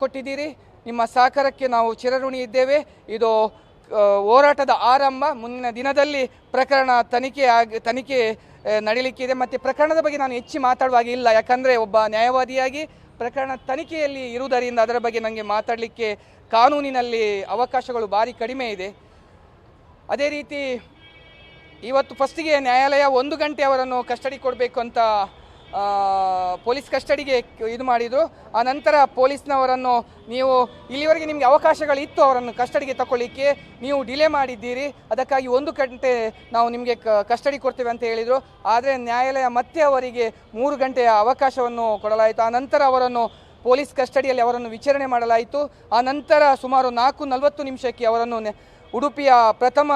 ಕೊಟ್ಟಿದ್ದೀರಿ. ನಿಮ್ಮ ಸಹಕಾರಕ್ಕೆ ನಾವು ಚಿರಋಣಿ ಇದ್ದೇವೆ. ಇದು ಹೋರಾಟದ ಆರಂಭ. ಮುಂದಿನ ದಿನದಲ್ಲಿ ಪ್ರಕರಣ ತನಿಖೆ ನಡೀಲಿಕ್ಕಿದೆ. ಮತ್ತು ಪ್ರಕರಣದ ಬಗ್ಗೆ ನಾನು ಹೆಚ್ಚು ಮಾತಾಡುವಾಗ ಇಲ್ಲ, ಯಾಕಂದರೆ ಒಬ್ಬ ನ್ಯಾಯವಾದಿಯಾಗಿ ಪ್ರಕರಣ ತನಿಖೆಯಲ್ಲಿ ಇರುವುದರಿಂದ ಅದರ ಬಗ್ಗೆ ನನಗೆ ಮಾತಾಡಲಿಕ್ಕೆ ಕಾನೂನಿನಲ್ಲಿ ಅವಕಾಶಗಳು ಭಾರಿ ಕಡಿಮೆ ಇದೆ. ಅದೇ ರೀತಿ ಇವತ್ತು ಫಸ್ಟಿಗೆ ನ್ಯಾಯಾಲಯ 1 ಗಂಟೆ ಅವರನ್ನು ಕಸ್ಟಡಿ ಕೊಡಬೇಕು ಅಂತ ಪೊಲೀಸ್ ಕಸ್ಟಡಿಗೆ ಇದು ಮಾಡಿದರು. ಆ ನಂತರ ಪೊಲೀಸ್ನವರನ್ನು ನೀವು ಇಲ್ಲಿವರೆಗೆ ನಿಮಗೆ ಅವಕಾಶಗಳಿತ್ತು ಅವರನ್ನು ಕಸ್ಟಡಿಗೆ ತಗೊಳ್ಳಿಕ್ಕೆ, ನೀವು ಡಿಲೇ ಮಾಡಿದ್ದೀರಿ, ಅದಕ್ಕಾಗಿ 1 ಗಂಟೆ ನಾವು ನಿಮಗೆ ಕಸ್ಟಡಿ ಕೊಡ್ತೇವೆ ಅಂತ ಹೇಳಿದರು. ಆದರೆ ನ್ಯಾಯಾಲಯ ಮತ್ತೆ ಅವರಿಗೆ 3 ಗಂಟೆಯ ಅವಕಾಶವನ್ನು ಕೊಡಲಾಯಿತು. ಆ ನಂತರ ಅವರನ್ನು ಪೊಲೀಸ್ ಕಸ್ಟಡಿಯಲ್ಲಿ ಅವರನ್ನು ವಿಚಾರಣೆ ಮಾಡಲಾಯಿತು. ಆ ನಂತರ ಸುಮಾರು 4:40 ನಿಮಿಷಕ್ಕೆ ಅವರನ್ನು ಉಡುಪಿಯ ಪ್ರಥಮ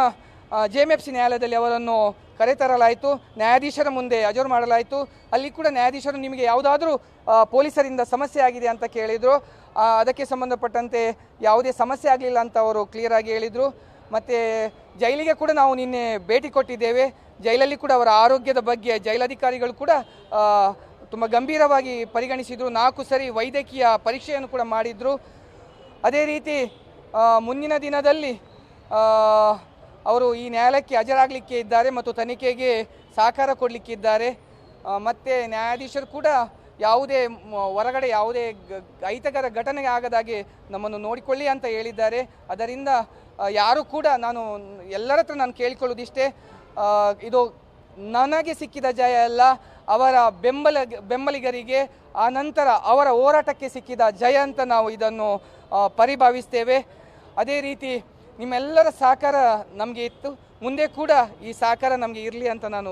JMFC ನ್ಯಾಯಾಲಯದಲ್ಲಿ ಅವರನ್ನು ಕರೆತರಲಾಯಿತು. ನ್ಯಾಯಾಧೀಶರ ಮುಂದೆ ಹಾಜರು ಮಾಡಲಾಯಿತು. ಅಲ್ಲಿ ಕೂಡ ನ್ಯಾಯಾಧೀಶರು ನಿಮಗೆ ಯಾವುದಾದ್ರೂ ಪೊಲೀಸರಿಂದ ಸಮಸ್ಯೆ ಆಗಿದೆ ಅಂತ ಕೇಳಿದರು. ಅದಕ್ಕೆ ಸಂಬಂಧಪಟ್ಟಂತೆ ಯಾವುದೇ ಸಮಸ್ಯೆ ಆಗಲಿಲ್ಲ ಅಂತ ಅವರು ಕ್ಲಿಯರ್ ಆಗಿ ಹೇಳಿದರು. ಮತ್ತು ಜೈಲಿಗೆ ಕೂಡ ನಾವು ನಿನ್ನೆ ಭೇಟಿ ಕೊಟ್ಟಿದ್ದೇವೆ. ಜೈಲಲ್ಲಿ ಕೂಡ ಅವರ ಆರೋಗ್ಯದ ಬಗ್ಗೆ ಜೈಲಧಿಕಾರಿಗಳು ಕೂಡ ತುಂಬ ಗಂಭೀರವಾಗಿ ಪರಿಗಣಿಸಿದರು. 4 ಸರಿ ವೈದ್ಯಕೀಯ ಪರೀಕ್ಷೆಯನ್ನು ಕೂಡ ಮಾಡಿದರು. ಅದೇ ರೀತಿ ಮುಂದಿನ ದಿನದಲ್ಲಿ ಅವರು ಈ ನ್ಯಾಯಾಲಯಕ್ಕೆ ಹಾಜರಾಗಲಿಕ್ಕೆ ಇದ್ದಾರೆ ಮತ್ತು ತನಿಖೆಗೆ ಸಹಕಾರ ಕೊಡಲಿಕ್ಕಿದ್ದಾರೆ. ಮತ್ತು ನ್ಯಾಯಾಧೀಶರು ಕೂಡ ಯಾವುದೇ ಹೊರಗಡೆ ಯಾವುದೇ ಅಹಿತಕರ ಘಟನೆಗೆ ಆಗದಾಗೆ ನಮ್ಮನ್ನು ನೋಡಿಕೊಳ್ಳಿ ಅಂತ ಹೇಳಿದ್ದಾರೆ. ಅದರಿಂದ ಯಾರು ಕೂಡ ಎಲ್ಲರ ಹತ್ರ ನಾನು ಕೇಳಿಕೊಳ್ಳೋದಿಷ್ಟೇ, ಇದು ನನಗೆ ಸಿಕ್ಕಿದ ಜಯ ಅಲ್ಲ, ಅವರ ಬೆಂಬಲಿಗರಿಗೆ ಆ ನಂತರ ಅವರ ಹೋರಾಟಕ್ಕೆ ಸಿಕ್ಕಿದ ಜಯ ಅಂತ ನಾವು ಇದನ್ನು ಪರಿಭಾವಿಸ್ತೇವೆ. ಅದೇ ರೀತಿ ನಿಮ್ಮೆಲ್ಲರ ಸಹಕಾರ ನಮಗೆ ಇತ್ತು, ಮುಂದೆ ಕೂಡ ಈ ಸಹಕಾರ ನಮಗೆ ಇರಲಿ ಅಂತ ನಾನು